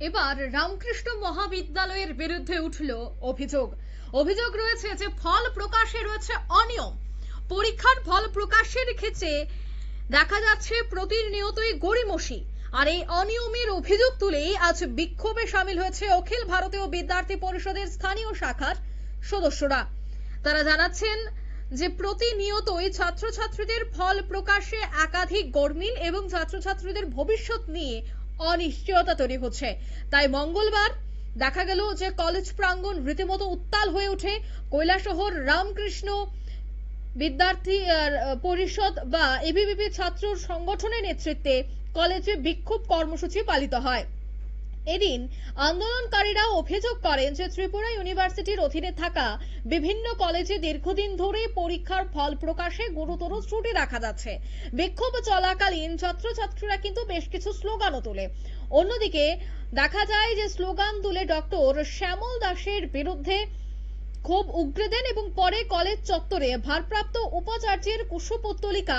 এবার রামকৃষ্ণ মহাবিদ্যালয়ের বিরুদ্ধে উঠল অভিযোগ রয়েছে যে ফল প্রকাশে রয়েছে অনিয়ম। পরীক্ষার ফল প্রকাশের ক্ষেত্রে দেখা যাচ্ছে প্রতিনিয়তই গড়িমসি। আর এই অনিয়মের অভিযোগ তুলেই আজ বিক্ষোভে সামিল হয়েছে অখিল ভারতীয় বিদ্যার্থী পরিষদের স্থানীয় শাখার সদস্যরা। তারা জানাচ্ছেন যে প্রতিনিয়তই ছাত্রছাত্রীদের ফল প্রকাশে একাধিক গরমিল এবং ছাত্রছাত্রীদের ভবিষ্যৎ নিয়ে অনিশ্চয়তা তৈরি হচ্ছে। তাই মঙ্গলবার দেখা গেল যে কলেজ প্রাঙ্গণ রীতিমতো উত্তাল হয়ে ওঠে। কৈলাসহর রামকৃষ্ণ বিদ্যার্থী পরিষদ বা এবিভিপি ছাত্র সংগঠনের নেতৃত্বে কলেজে বিক্ষোভ কর্মসূচি পালিত হয়। এদিন আন্দোলনকারীরা অভিযোগ করেন যে ত্রিপুরা ইউনিভার্সিটির অধীনে থাকা বিভিন্ন কলেজে দীর্ঘদিন ধরে পরীক্ষার ফল প্রকাশে গুরুতর ত্রুটি দেখা যাচ্ছে। বিক্ষোভ চলাকালীন ছাত্রছাত্রীরা কিন্তু বেশ কিছু স্লোগানও তোলে। অন্যদিকে দেখা যায় যে স্লোগান তুলে ডক্টর শ্যামল দাসের বিরুদ্ধে ক্ষোভ উগরে দেন এবং পরে কলেজ চত্বরে ভারপ্রাপ্ত উপাচার্যের কুশপুত্তলিকা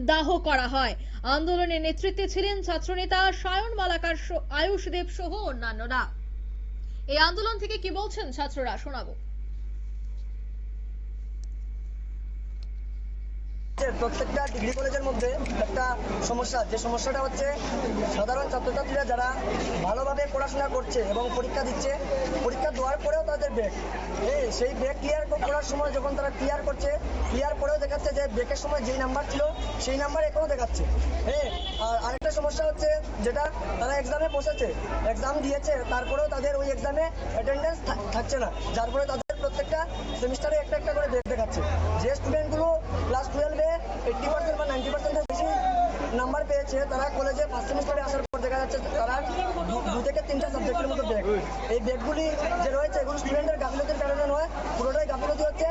দাহ করা হয়। আন্দোলনের নেতৃত্বে ছিলেন ছাত্রনেতা সায়ন মালাকার, আয়ুষ দেব সহ অন্যান্যরা। এই আন্দোলন থেকে কি বলছেন ছাত্ররা শোনাবো। প্রত্যেকটা ডিগ্রি কলেজের মধ্যে একটা সমস্যা, যে সমস্যাটা হচ্ছে সাধারণ ছাত্রছাত্রীরা যারা ভালোভাবে পড়াশোনা করছে এবং পরীক্ষা দিচ্ছে, পরীক্ষা দেওয়ার পরেও তাদের ব্রেক, সেই ব্রেক ক্লিয়ার করার সময় যখন তারা ক্লিয়ার করছে, ক্লিয়ার করেও দেখাচ্ছে যে ব্রেকের সময় যেই নাম্বার ছিল সেই নাম্বার এখনো দেখাচ্ছে। আর আরেকটা সমস্যা হচ্ছে যেটা তারা এক্সামে বসেছে, এক্সাম দিয়েছে, তারপরেও তাদের ওই এক্সামে অ্যাটেন্ডেন্স থাকছে না, যার ফলে তাদের প্রত্যেকটা সেমিস্টারে একটা একটা করে ব্রেক দেখাচ্ছে। যে স্টুডেন্টগুলো ক্লাস 12-এ 80% বা 90%-এর বেশি নাম্বার পেয়েছে, তারা কলেজে ফার্স্ট সেমিস্টারে আসার পর দেখা যাচ্ছে তারা 2 থেকে 3টা সাবজেক্টের মতো ব্রেক। এই ব্রেকগুলি যে রয়েছে এগুলো স্টুডেন্টের গাফিলতির কারণে নয়, পুরোটাই গাফিলতি হচ্ছে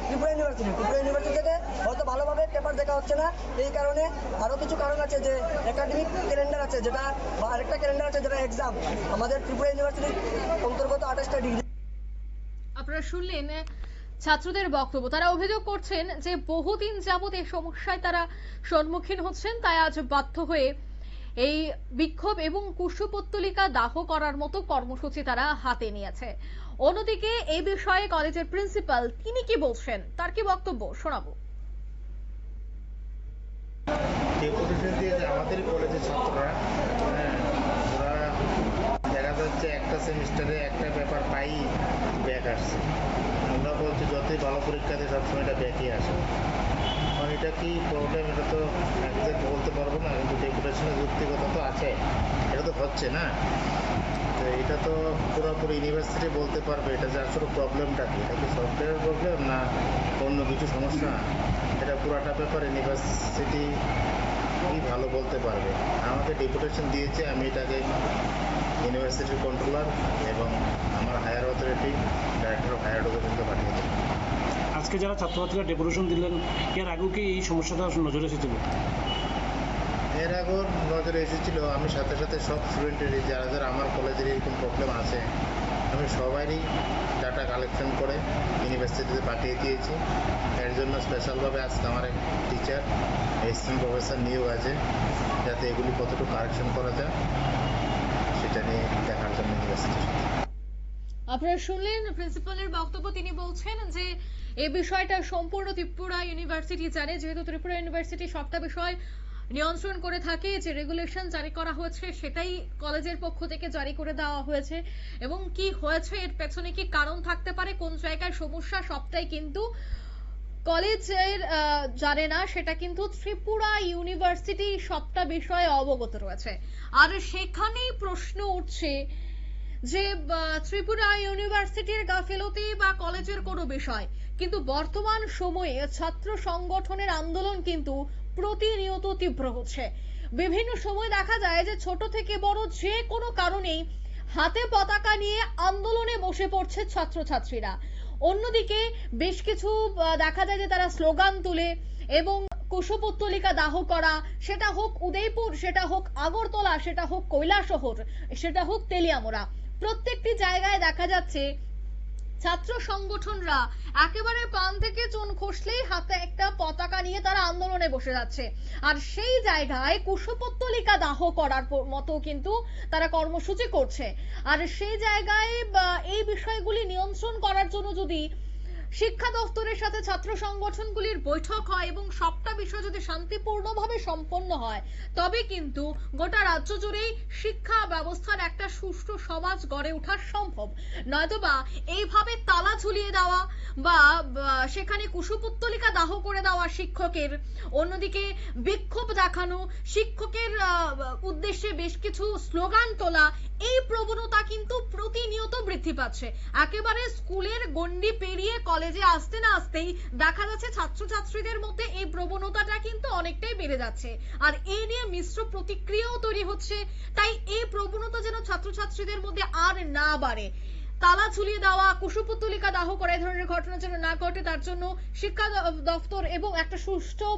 ত্রিপুরা ইউনিভার্সিটি থেকে হয়তো ভালোভাবে পেপার দেখা হচ্ছে না। এই কারণে আরও কিছু কারণ আছে, যে একাডেমিক ক্যালেন্ডার আছে যেটা, বা আরেকটা ক্যালেন্ডার আছে যেটা এক্সাম আমাদের ত্রিপুরা ইউনিভার্সিটির অন্তর্গত 28টা ডিগ্রি। আপনারা শুনলেন ছাত্রদের বক্তব্য। তারা অভিযোগ করছেন যে বহুদিন যাবত এই সমস্যায় তারা সম্মুখীন হচ্ছেন, তাই আজ বাধ্য হয়ে এই বিক্ষোভ এবং কুশপুত্তলিকা দাহ করার মতো কর্মসূচি তারা হাতে নিয়েছে। অন্যদিকে এই বিষয়ে কলেজের প্রিন্সিপাল তিনি কি বলছেন, তার কি বক্তব্য শোনাবো। আমাদের কলেজের ছাত্ররা ওরা দেখা যাচ্ছে একটা সেমিস্টারে একটা পেপার পাই ব্যাক আসছে। আমরা বলছি যতই ভালো পরীক্ষা দিয়ে সবসময় এটা ব্যাকই আসে। কারণ এটা কি প্রবলেম, এটা তো একজাক্ট বলতে পারবো না, কিন্তু ডেপুটেশনের যুক্তিগতা তো আছে, এটা তো হচ্ছে না। তো এটা তো পুরোপুরি ইউনিভার্সিটি বলতে পারবে এটা যে আসলে প্রবলেমটা কি, এটা কি সফটওয়্যার প্রবলেম না অন্য কিছু সমস্যা, এটা পুরাটা ব্যাপার ইউনিভার্সিটি ভালো বলতে পারবে। আমাকে ডেপুটেশন দিয়েছে, আমি এটাকে ইউনিভার্সিটির কন্ট্রোলার এবং আমার higher authority, director of higher এডুকেশনকে পাঠিয়ে দেব। আজকে যারা ছাত্রছাত্রীরা ডেপুটেশন দিলেন, এর আগেও কি এই সমস্যাটা নজরে এসেছিল? এর আগেও নজরে এসেছিল। আমি সাথে সাথে সব স্টুডেন্টেরই যারা যারা আমার কলেজের এরকম প্রবলেম আছে, আমি সবারই ডাটা কালেকশন করে ইউনিভার্সিটিতে পাঠিয়ে দিয়েছি। এর জন্য স্পেশালভাবে আজকে আমার এক টিচার, অ্যাসিস্ট্যান্ট প্রফেসর নিয়োগ আছে, যাতে এগুলি কতটুকু কারেকশন করা যায় সেটা নিয়ে দেখার জন্য ইউনিভার্সিটির। আপনারা শুনলেন প্রিন্সিপালের বক্তব্য। তিনি বলছেন যে এই বিষয়টা সম্পূর্ণ ত্রিপুরা ইউনিভার্সিটি জানে, যেহেতু ত্রিপুরা ইউনিভার্সিটি সবটা বিষয় নিয়ন্ত্রণ করে থাকে। যে রেগুলেশন জারি করা হয়েছে সেটাই কলেজের পক্ষ থেকে জারি করে দেওয়া হয়েছে, এবং কি হয়েছে এর পেছনে কি কারণ থাকতে পারে, কোন জায়গায় সমস্যা, সবটাই কিন্তু কলেজের জানে না, সেটা কিন্তু ত্রিপুরা ইউনিভার্সিটি সবটা বিষয়ে অবগত রয়েছে। আর সেখানেই প্রশ্ন উঠছে যে ত্রিপুরা ইউনিভার্সিটির গাফিলতি বা কলেজের কোনো বিষয়, কিন্তু বর্তমান সময়ে ছাত্র সংগঠনের আন্দোলন কিন্তু প্রতিনিয়ত তীব্র হচ্ছে। বিভিন্ন সময় দেখা যায় যে ছোট থেকে বড় যে কোনো কারণেই হাতে পতাকা নিয়ে আন্দোলনে বসে পড়ছে ছাত্রছাত্রীরা। অন্যদিকে বেশ কিছু দেখা যায় যে তারা স্লোগান তুলে এবং কুশপুত্তলিকা দাহ করা, সেটা হোক উদয়পুর, সেটা হোক আগরতলা, সেটা হোক কৈলাসহর, সেটা হোক তেলিয়ামুড়া, প্রত্যেকটি জায়গায় দেখা যাচ্ছে ছাত্র সংগঠনরা একেবারে পান থেকে চুন খসলেই হাতে একটা পতাকা নিয়ে তারা আন্দোলনে বসে যাচ্ছে, আর সেই জায়গায় কুশপুত্তলিকা দাহ করার মতো কিন্তু তারা কর্মসূচি করছে। আর সেই জায়গায় এই বিষয়গুলি নিয়ন্ত্রণ করার জন্য যদি শিক্ষা দপ্তরের সাথে ছাত্র সংগঠনগুলির বৈঠক হয় এবং সবটা বিষয় যদি শান্তিপূর্ণভাবে সম্পন্ন হয়, তবে কিন্তু গোটা রাজ্য জুড়েই শিক্ষা ব্যবস্থার একটা সুষ্ঠু সমাজ গড়ে ওঠা সম্ভব। নয়তোবা এইভাবে তালা ঝুলিয়ে দেওয়া বা সেখানে কুশপুত্তলিকা দাহ করে দেওয়া শিক্ষকের, অন্যদিকে বিক্ষোভ দেখানো, শিক্ষকের উদ্দেশ্যে বেশ কিছু স্লোগান তোলা, এই প্রবণতা কিন্তু প্রতিনিয়ত বৃদ্ধি পাচ্ছে। একেবারে স্কুলের গণ্ডি পেরিয়ে কলেজে আসতে না আসতেই দেখা যাচ্ছে ছাত্রছাত্রীদের মধ্যে এই প্রবণতাটা কিন্তু অনেকটাই বেড়ে যাচ্ছে, আর এই নিয়ে মিশ্র প্রতিক্রিয়াও তৈরি হচ্ছে। তাই এই প্রবণতা যেন ছাত্রছাত্রীদের মধ্যে আর না বাড়ে, তালা ঝুলিয়ে দেওয়া, কুশপুত্তলিকা দাহ করা, এই ধরনের ঘটনা যেন না ঘটে, তার জন্য শিক্ষা দপ্তর এবং একটা সুষ্ঠু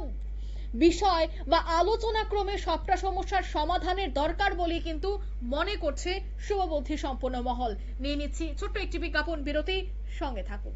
বিষয় বা আলোচনা ক্রমে সবটা সমস্যার সমাধানের দরকার বলে কিন্তু মনে করছে শুভবুদ্ধি সম্পন্ন মহল। নিয়ে নিচ্ছি ছোট্ট একটি বিজ্ঞাপন বিরতি, সঙ্গে থাকুন।